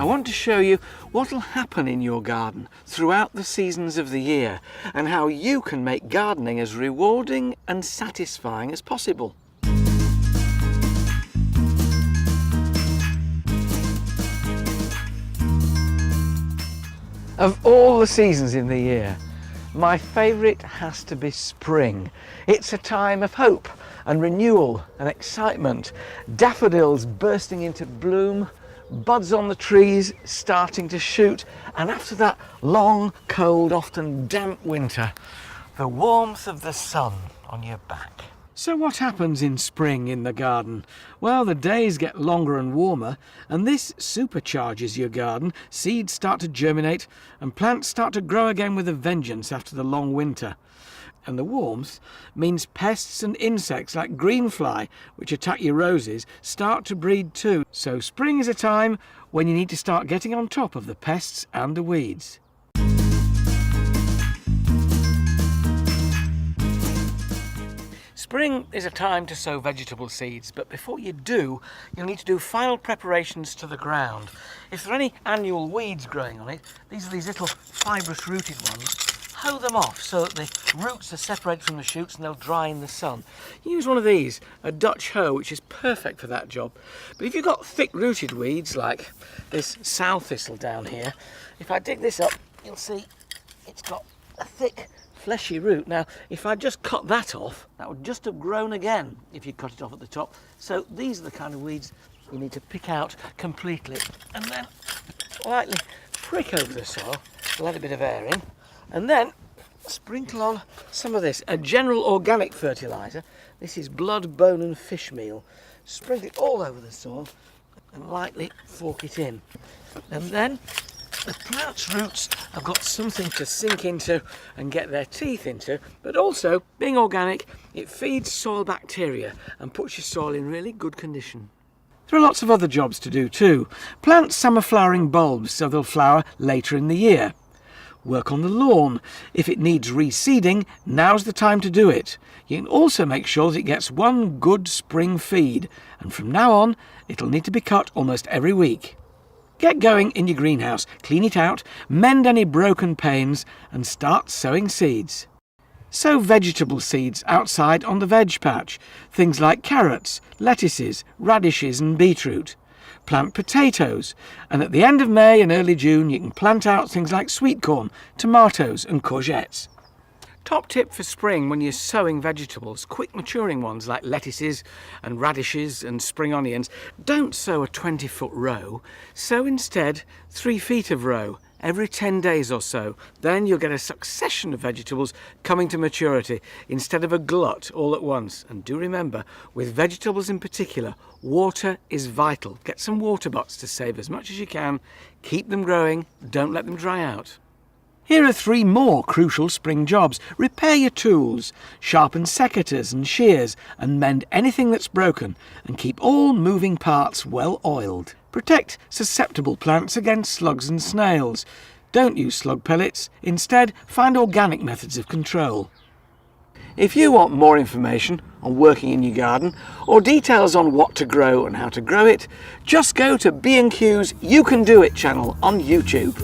want to show you what will happen in your garden throughout the seasons of the year and how you can make gardening as rewarding and satisfying as possible. Of all the seasons in the year, my favourite has to be spring. It's a time of hope and renewal and excitement. Daffodils bursting into bloom, buds on the trees starting to shoot, and after that long, cold, often damp winter, the warmth of the sun on your back. So what happens in spring in the garden? Well, the days get longer and warmer, and this supercharges your garden. Seeds start to germinate and plants start to grow again with a vengeance after the long winter. And the warmth means pests and insects like greenfly, which attack your roses, start to breed too. So spring is a time when you need to start getting on top of the pests and the weeds. Spring is a time to sow vegetable seeds, but before you do, you'll need to do final preparations to the ground. If there are any annual weeds growing on it, these are these little fibrous rooted ones, hoe them off so that the roots are separated from the shoots and they'll dry in the sun. Use one of these, a Dutch hoe, which is perfect for that job. But if you've got thick rooted weeds like this sow thistle down here, if I dig this up, you'll see it's got a thick fleshy root. Now, if I just cut that off, that would just have grown again if you cut it off at the top. So these are the kind of weeds you need to pick out completely and then lightly prick over the soil, let a bit of air in, and then sprinkle on some of this, a general organic fertiliser. This is blood, bone and fish meal. Sprinkle it all over the soil and lightly fork it in. And then the plant's roots have got something to sink into and get their teeth into, but also, being organic, it feeds soil bacteria and puts your soil in really good condition. There are lots of other jobs to do too. Plant summer flowering bulbs so they'll flower later in the year. Work on the lawn. If it needs reseeding, now's the time to do it. You can also make sure that it gets one good spring feed, and from now on, it'll need to be cut almost every week. Get going in your greenhouse, clean it out, mend any broken panes and start sowing seeds. Sow vegetable seeds outside on the veg patch, things like carrots, lettuces, radishes and beetroot. Plant potatoes, and at the end of May and early June you can plant out things like sweet corn, tomatoes and courgettes. Top tip for spring when you're sowing vegetables, quick maturing ones like lettuces and radishes and spring onions, don't sow a 20-foot row. Sow instead 3 feet of row every 10 days or so. Then you'll get a succession of vegetables coming to maturity instead of a glut all at once. And do remember, with vegetables in particular, water is vital. Get some water bots to save as much as you can. Keep them growing, don't let them dry out. Here are 3 more crucial spring jobs. Repair your tools, sharpen secateurs and shears, and mend anything that's broken, and keep all moving parts well oiled. Protect susceptible plants against slugs and snails. Don't use slug pellets. Instead, find organic methods of control. If you want more information on working in your garden, or details on what to grow and how to grow it, just go to B&Q's You Can Do It channel on YouTube.